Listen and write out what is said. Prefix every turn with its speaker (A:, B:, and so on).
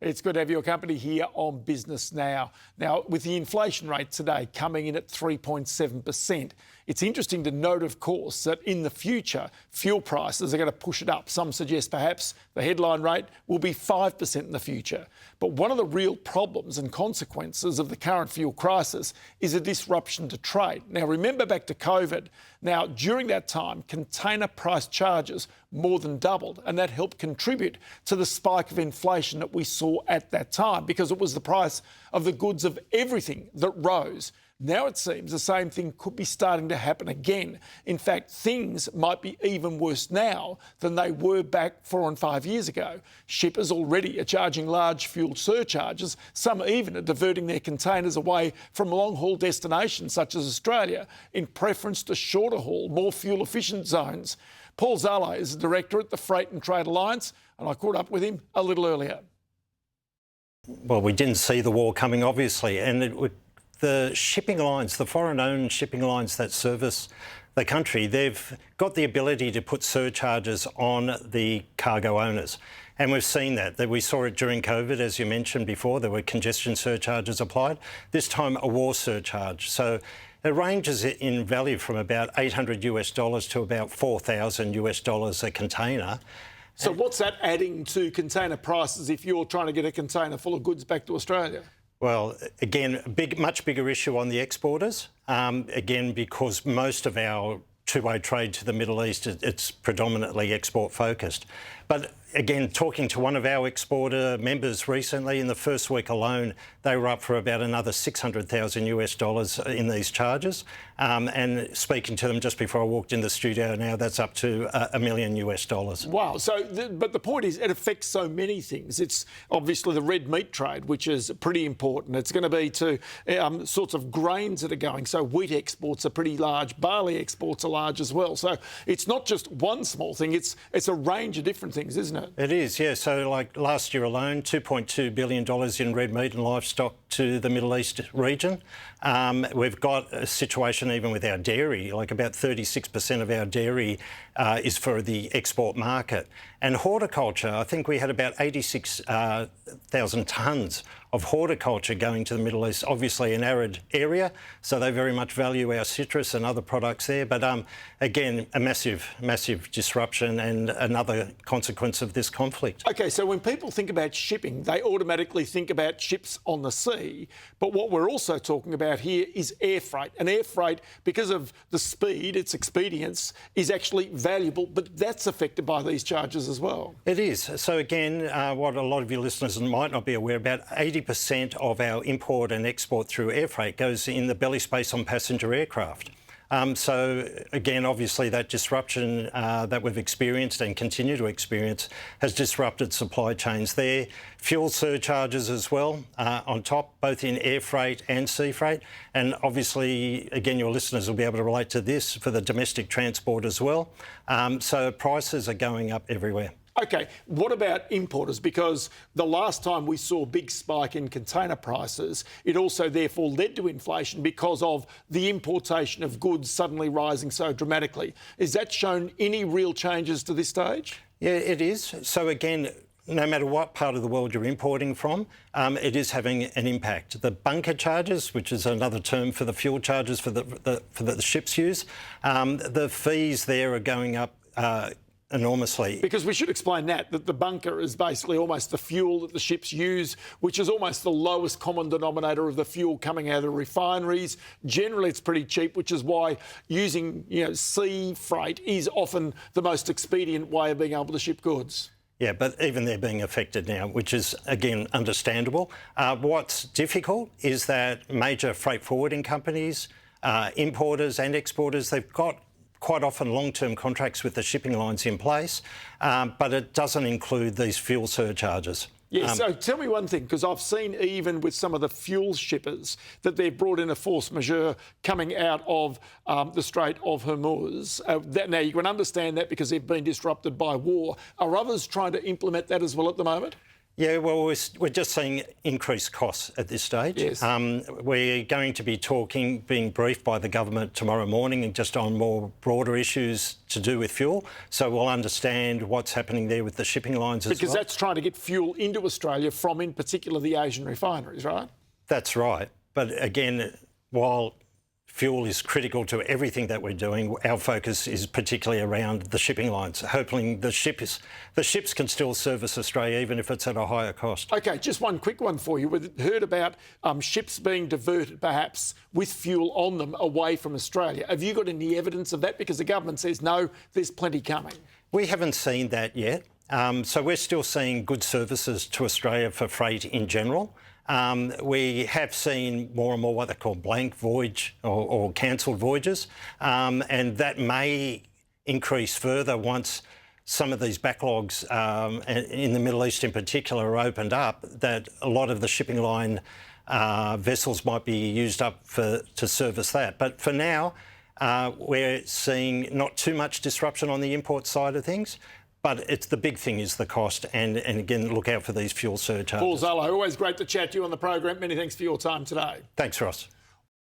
A: It's good to have your company here on Business Now. Now, with the inflation rate today coming in at 3.7%, it's interesting to note, of course, that in the future, fuel prices are going to push it up. Some suggest perhaps the headline rate will be 5% in the future. But one of the real problems and consequences of the current fuel crisis is a disruption to trade. Now, remember back to COVID. Now, during that time, container price charges more than doubled, and that helped contribute to the spike of inflation that we saw at that time, because it was the price of the goods of everything that rose. Now it seems the same thing could be starting to happen again. In fact, things might be even worse now than they were back 4 and 5 years ago. Shippers already are charging large fuel surcharges. Some even are diverting their containers away from long-haul destinations such as Australia in preference to shorter-haul, more fuel-efficient zones. Paul Zalai is the director at the Freight and Trade Alliance, and I caught up with him a little earlier.
B: Well, we didn't see the war coming, obviously, and the shipping lines, the foreign-owned shipping lines that service the country, they've got the ability to put surcharges on the cargo owners. And we've seen that we saw it during COVID, as you mentioned before. There were congestion surcharges applied. This time, a war surcharge. So it ranges in value from about $800 to about $4,000 a container.
A: So what's that adding to container prices if you're trying to get a container full of goods back to Australia?
B: Well, again, much bigger issue on the exporters. Again, because most of our two-way trade to the Middle East, it's predominantly export focused. But again, talking to one of our exporter members recently, in the first week alone, they were up for about another $600,000 in these charges. And speaking to them just before I walked in the studio now, that's up to $1 million.
A: Wow. So, but the point is, it affects so many things. It's obviously the red meat trade, which is pretty important. It's going to be to sorts of grains that are going. So wheat exports are pretty large. Barley exports are large as well. So it's not just one small thing. It's a range of different things, isn't it?
B: It is, yeah. So like last year alone, $2.2 billion in red meat and livestock to the Middle East region. We've got a situation even with our dairy, like about 36% of our dairy is for the export market. And horticulture, I think we had about 86,000 tonnes of horticulture going to the Middle East, obviously an arid area, so they very much value our citrus and other products there. But again, a massive disruption and another consequence of this conflict.
A: OK, so when people think about shipping, they automatically think about ships on the sea. But what we're also talking about here is air freight. And air freight, because of the speed, its expedience, is actually valuable, but that's affected by these charges as well.
B: It is. So again, what a lot of your listeners might not be aware about, 80% of our import and export through air freight goes in the belly space on passenger aircraft. So again, obviously that disruption that we've experienced and continue to experience has disrupted supply chains there. Fuel surcharges as well on top, both in air freight and sea freight. And obviously, again, your listeners will be able to relate to this for the domestic transport as well. So prices are going up everywhere.
A: OK, what about importers? Because the last time we saw a big spike in container prices, it also therefore led to inflation because of the importation of goods suddenly rising so dramatically. Is that shown any real changes to this stage?
B: Yeah, it is. So again, no matter what part of the world you're importing from, it is having an impact. The bunker charges, which is another term for the fuel charges for the ships use, the fees there are going up enormously.
A: Because we should explain that the bunker is basically almost the fuel that the ships use, which is almost the lowest common denominator of the fuel coming out of the refineries. Generally, it's pretty cheap, which is why using sea freight is often the most expedient way of being able to ship goods.
B: Yeah, but even they're being affected now, which is, again, understandable. What's difficult is that major freight forwarding companies, importers and exporters, they've got quite often long-term contracts with the shipping lines in place, but it doesn't include these fuel surcharges.
A: Yeah, so tell me one thing, because I've seen even with some of the fuel shippers that they've brought in a force majeure coming out of the Strait of Hormuz. Now, you can understand that because they've been disrupted by war. Are others trying to implement that as well at the moment?
B: Yeah, well, we're just seeing increased costs at this stage.
A: Yes.
B: We're going to be being briefed by the government tomorrow morning and just on more broader issues to do with fuel. So we'll understand what's happening there with the shipping lines as well.
A: Because that's trying to get fuel into Australia from, in particular, the Asian refineries, right?
B: That's right. But again, while fuel is critical to everything that we're doing, our focus is particularly around the shipping lines, hoping the ships can still service Australia even if it's at a higher cost.
A: OK, just one quick one for you. We've heard about ships being diverted, perhaps, with fuel on them away from Australia. Have you got any evidence of that? Because the government says, no, there's plenty coming.
B: We haven't seen that yet. So we're still seeing good services to Australia for freight in general. We have seen more and more what they call blank voyage or cancelled voyages, and that may increase further once some of these backlogs in the Middle East in particular are opened up, that a lot of the shipping line vessels might be used up to service that. But for now, we're seeing not too much disruption on the import side of things. But the big thing is the cost, and again, look out for these fuel surcharges.
A: Paul Zalai, always great to chat to you on the program. Many thanks for your time today.
B: Thanks, Ross.